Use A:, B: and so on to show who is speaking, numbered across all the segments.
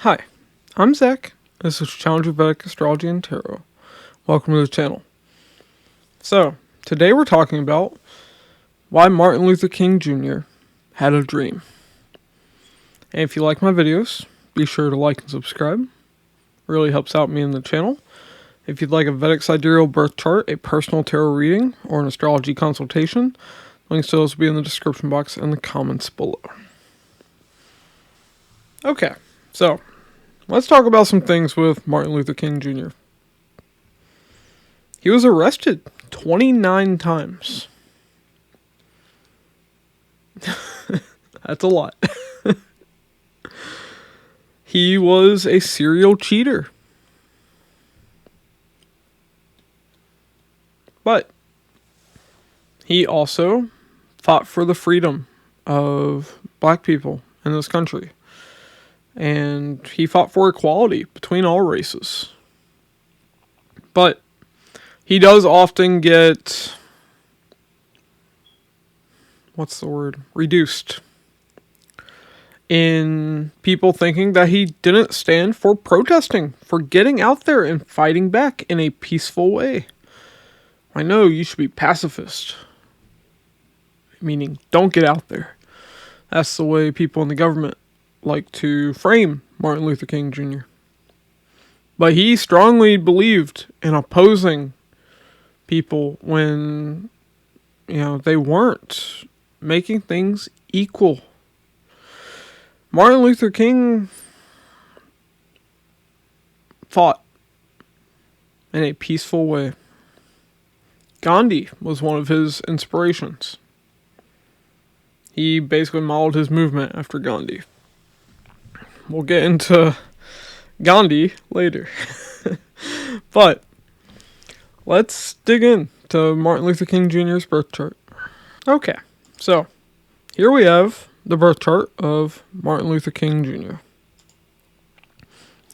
A: Hi, I'm Zach. This is Challenger Vedic Astrology and Tarot. Welcome to the channel. So, today we're talking about why Martin Luther King Jr. had a dream. And if you like my videos, be sure to like and subscribe. It really helps out me and the channel. If you'd like a Vedic Sidereal birth chart, a personal tarot reading, or an astrology consultation, links to those will be in the description box and the comments below. Okay, so let's talk about some things with Martin Luther King Jr. He was arrested 29 times. That's a lot. He was a serial cheater. But he also fought for the freedom of black people in this country. And he fought for equality between all races. But he does often get, reduced in people thinking that he didn't stand for protesting, for getting out there and fighting back in a peaceful way. I know you should be pacifist, meaning don't get out there. That's the way people in the government like to frame Martin Luther King Jr. But he strongly believed in opposing people when, they weren't making things equal. Martin Luther King fought in a peaceful way. Gandhi was one of his inspirations. He basically modeled his movement after Gandhi. We'll get into Gandhi later. But let's dig into Martin Luther King Jr.'s birth chart. Okay, so here we have the birth chart of Martin Luther King Jr.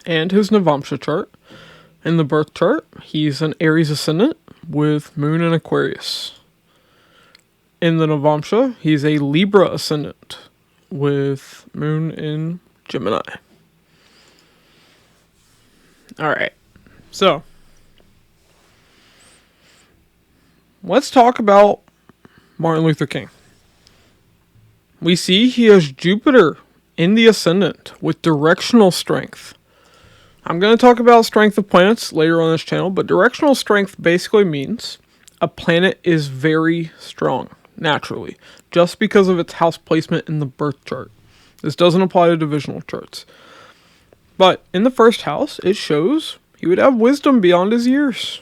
A: and his navamsa chart. In the birth chart, he's an Aries ascendant with moon in Aquarius. In the navamsa, he's a Libra ascendant with moon in Gemini. Alright, so let's talk about Martin Luther King. We see he has Jupiter in the ascendant with directional strength. I'm going to talk about strength of planets later on this channel, but directional strength basically means a planet is very strong, naturally, just because of its house placement in the birth chart. This doesn't apply to divisional charts. But in the first house, it shows he would have wisdom beyond his years.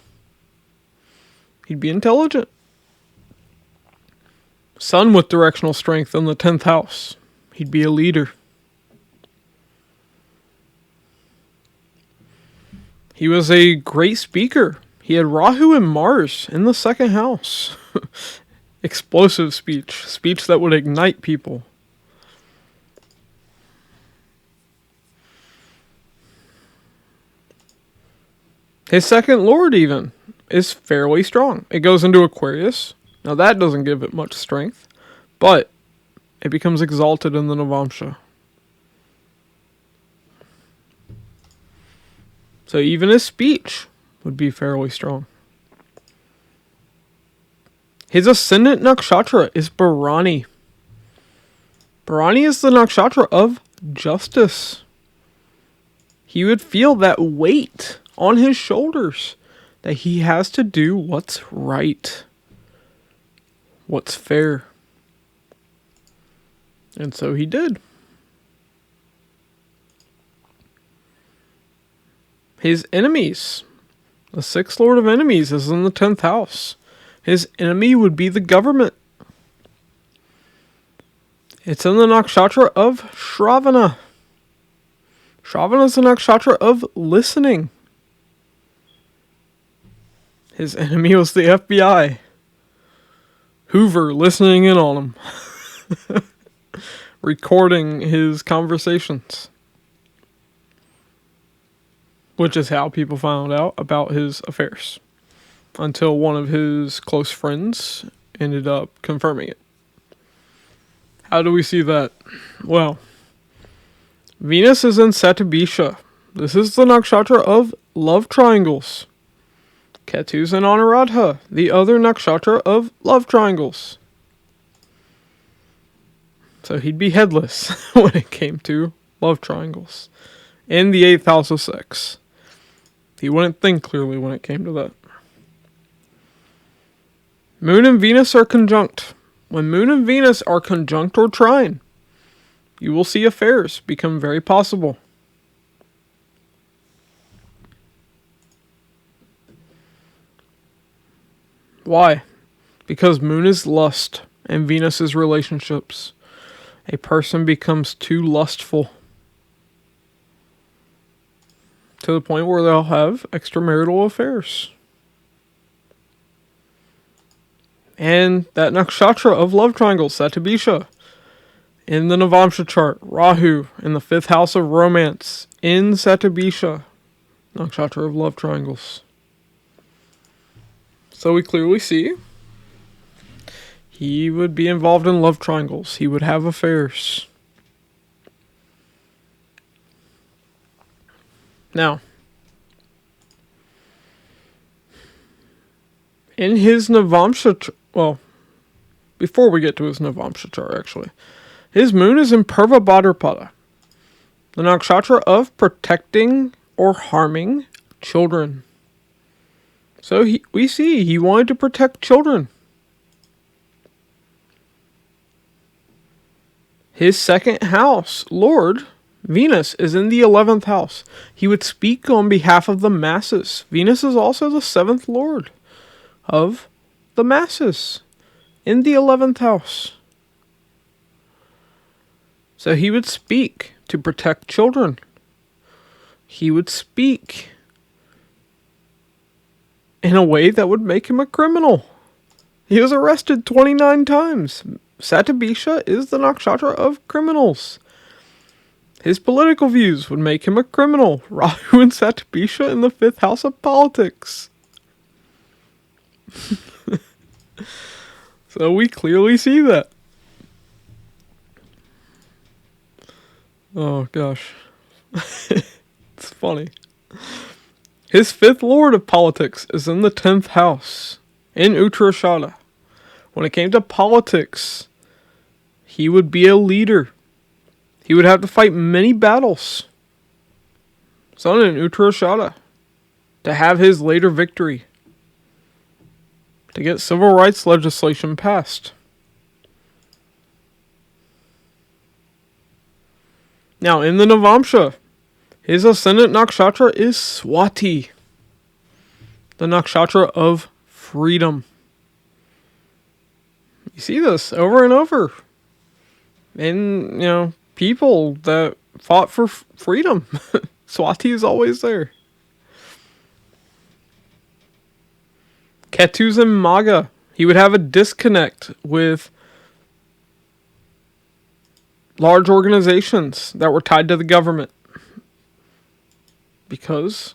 A: He'd be intelligent. Sun with directional strength in the 10th house. He'd be a leader. He was a great speaker. He had Rahu and Mars in the 2nd house. Explosive speech that would ignite people. His second lord even is fairly strong. It goes into Aquarius. Now that doesn't give it much strength, but it becomes exalted in the navamsa. So even his speech would be fairly strong. His ascendant nakshatra is Bharani. Bharani is the nakshatra of justice. He would feel that weight on his shoulders that he has to do what's right, what's fair. And so he did. His enemies, the 6th lord of enemies, is in the 10th house. His enemy would be the government. It's in the nakshatra of Shravana. Shravana is the nakshatra of listening. His enemy was the FBI. Hoover listening in on him. Recording his conversations. Which is how people found out about his affairs. Until one of his close friends ended up confirming it. How do we see that? Well, Venus is in Satyabisha. This is the nakshatra of love triangles. Ketu's in Anuradha, the other nakshatra of love triangles. So he'd be headless when it came to love triangles. In the 8th house of sex. He wouldn't think clearly when it came to that. Moon and Venus are conjunct. When Moon and Venus are conjunct or trine, you will see affairs become very possible. Why? Because Moon is lust and Venus is relationships. A person becomes too lustful to the point where they'll have extramarital affairs. And that nakshatra of love triangles, Satyabisha, in the navamsa chart, Rahu in the 5th house of romance, in Satyabisha, nakshatra of love triangles. So we clearly see he would be involved in love triangles. He would have affairs. Now, in his navamsa, before we get to his navamsa chart, actually, his moon is in Purva Bhadrapada, the nakshatra of protecting or harming children. So we see he wanted to protect children. His 2nd house, Lord, Venus, is in the 11th house. He would speak on behalf of the masses. Venus is also the 7th Lord of the masses in the 11th house. So he would speak to protect children. He would speak in a way that would make him a criminal. He was arrested 29 times. Satyabisha is the nakshatra of criminals. His political views would make him a criminal. Rahu and Satyabisha in the 5th house of politics. So we clearly see that. Oh gosh. It's funny. His 5th lord of politics is in the 10th house, in Uttarashada. When it came to politics, he would be a leader. He would have to fight many battles. Sun in Uttarashada. To have his later victory. To get civil rights legislation passed. Now, in the Navamsa, his ascendant nakshatra is Swati, the nakshatra of freedom. You see this over and over. And, people that fought for freedom. Swati is always there. Ketu's in Maga. He would have a disconnect with large organizations that were tied to the government. Because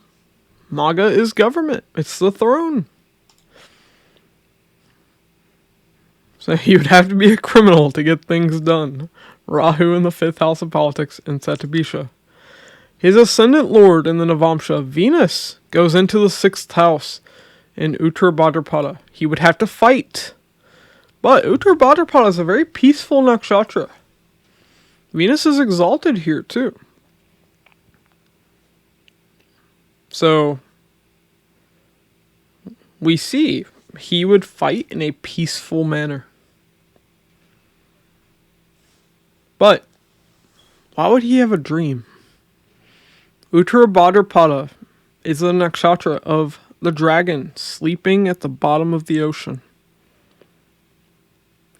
A: Maga is government. It's the throne. So he would have to be a criminal to get things done. Rahu in the 5th house of politics in Satyabisha. His ascendant lord in the Navamsa, Venus, goes into the 6th house in Uttar Bhadrapada. He would have to fight. But Uttar Bhadrapada is a very peaceful nakshatra. Venus is exalted here too. So, we see he would fight in a peaceful manner. But, why would he have a dream? Uttar Bhadrapada is the nakshatra of the dragon sleeping at the bottom of the ocean.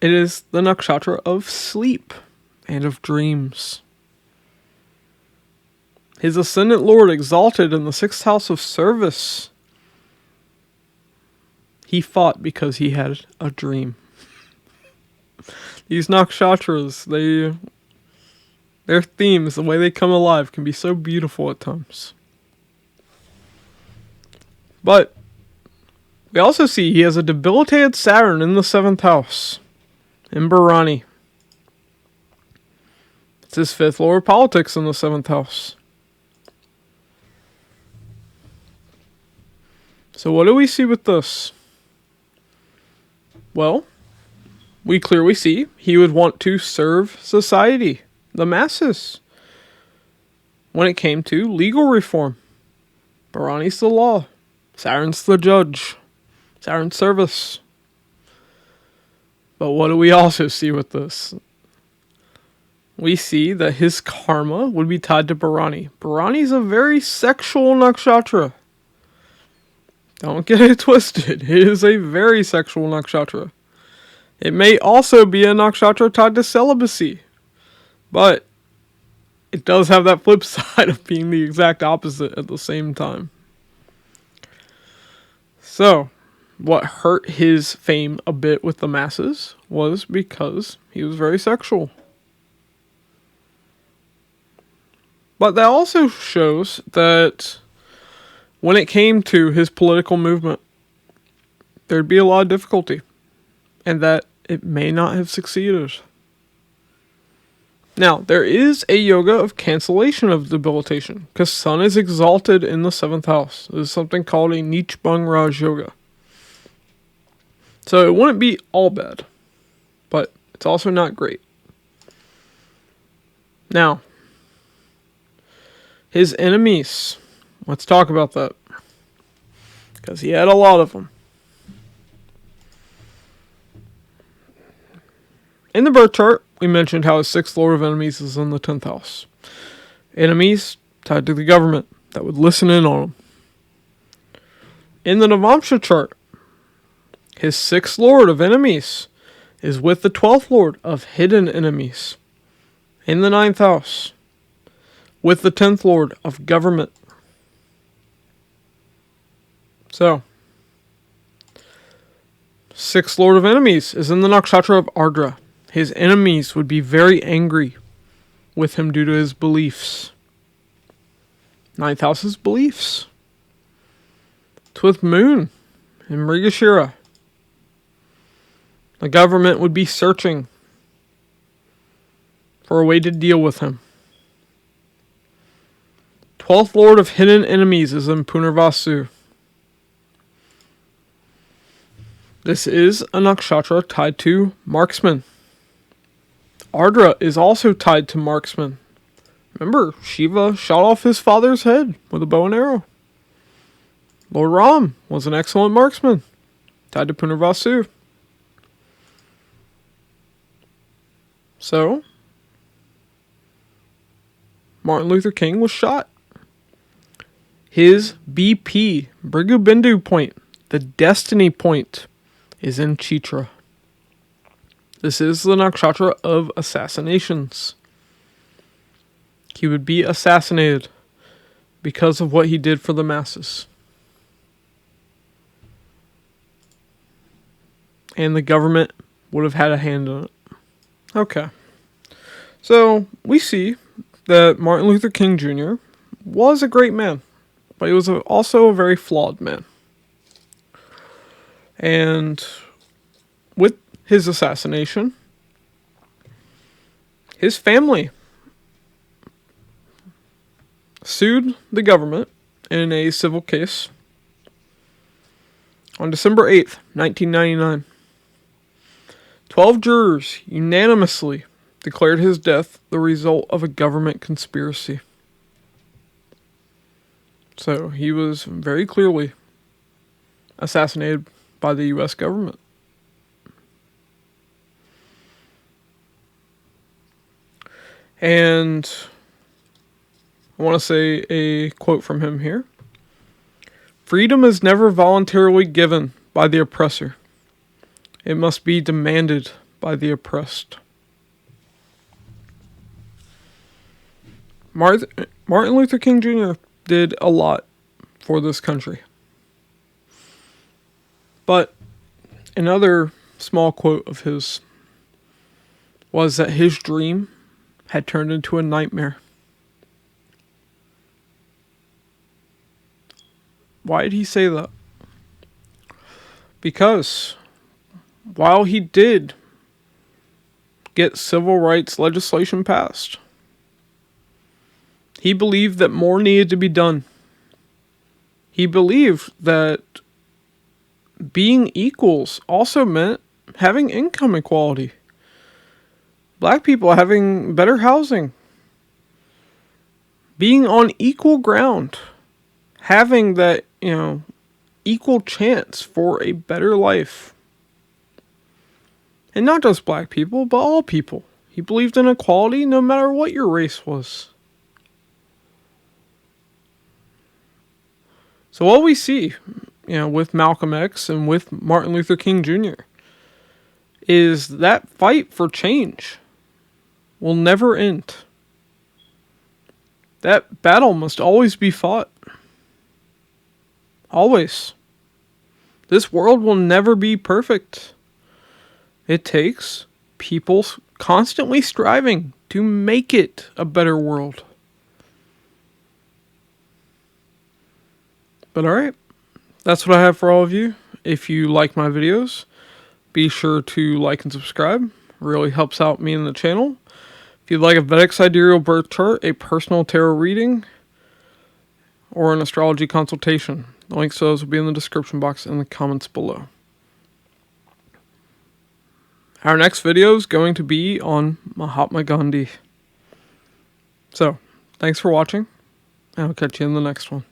A: It is the nakshatra of sleep and of dreams. His ascendant lord exalted in the 6th house of service. He fought because he had a dream. These nakshatras, their themes, the way they come alive, can be so beautiful at times. But we also see he has a debilitated Saturn in the 7th house, in Bharani. It's his fifth lord of politics in the seventh house. So what do we see with this? Well, we clearly see he would want to serve society, the masses. When it came to legal reform, Bharani's the law, Saturn's the judge, Saturn's service. But what do we also see with this? We see that his karma would be tied to Bharani. Bharani's a very sexual nakshatra. Don't get it twisted. It is a very sexual nakshatra. It may also be a nakshatra tied to celibacy. But it does have that flip side of being the exact opposite at the same time. So, what hurt his fame a bit with the masses was because he was very sexual. But that also shows that when it came to his political movement, there'd be a lot of difficulty, and that it may not have succeeded. Now, there is a yoga of cancellation of debilitation, because Sun is exalted in the 7th house. There's something called a Neech Bhang Raj yoga. So it wouldn't be all bad, but it's also not great. Now, his enemies. Let's talk about that, because he had a lot of them. In the birth chart, we mentioned how his 6th lord of enemies is in the 10th house. Enemies tied to the government that would listen in on him. In the navamsa chart, his 6th lord of enemies is with the 12th lord of hidden enemies in the 9th house, with the 10th lord of government. So, 6th lord of enemies is in the nakshatra of Ardra. His enemies would be very angry with him due to his beliefs. 9th house is beliefs. It's with Moon in Mrigashira. The government would be searching for a way to deal with him. 12th lord of hidden enemies is in Punarvasu. This is a nakshatra tied to marksman. Ardra is also tied to marksman. Remember, Shiva shot off his father's head with a bow and arrow. Lord Ram was an excellent marksman, tied to Punarvasu. So, Martin Luther King was shot. His BP, Brigu Bindu point, the destiny point, is in Chitra. This is the nakshatra of assassinations. He would be assassinated because of what he did for the masses. And the government would have had a hand in it. Okay. So, we see that Martin Luther King Jr. was a great man, but he was also a very flawed man. And with his assassination, his family sued the government in a civil case on December 8th, 1999. 12 jurors unanimously declared his death the result of a government conspiracy. So he was very clearly assassinated by the U.S. government. And I want to say a quote from him here. Freedom is never voluntarily given by the oppressor. It must be demanded by the oppressed. Martin Luther King Jr. did a lot for this country. But another small quote of his was that his dream had turned into a nightmare. Why did he say that? Because while he did get civil rights legislation passed, He believed that more needed to be done. He believed that being equals also meant having income equality. Black people having better housing. Being on equal ground. Having that, equal chance for a better life. And not just black people, but all people. He believed in equality no matter what your race was. So what we see, with Malcolm X and with Martin Luther King Jr. is that fight for change will never end. That battle must always be fought. Always. This world will never be perfect. It takes people constantly striving to make it a better world. But alright, that's what I have for all of you. If you like my videos, be sure to like and subscribe. It really helps out me and the channel. If you'd like a Vedic Sidereal birth chart, a personal tarot reading, or an astrology consultation, the links to those will be in the description box and the comments below. Our next video is going to be on Mahatma Gandhi. So, thanks for watching, and I'll catch you in the next one.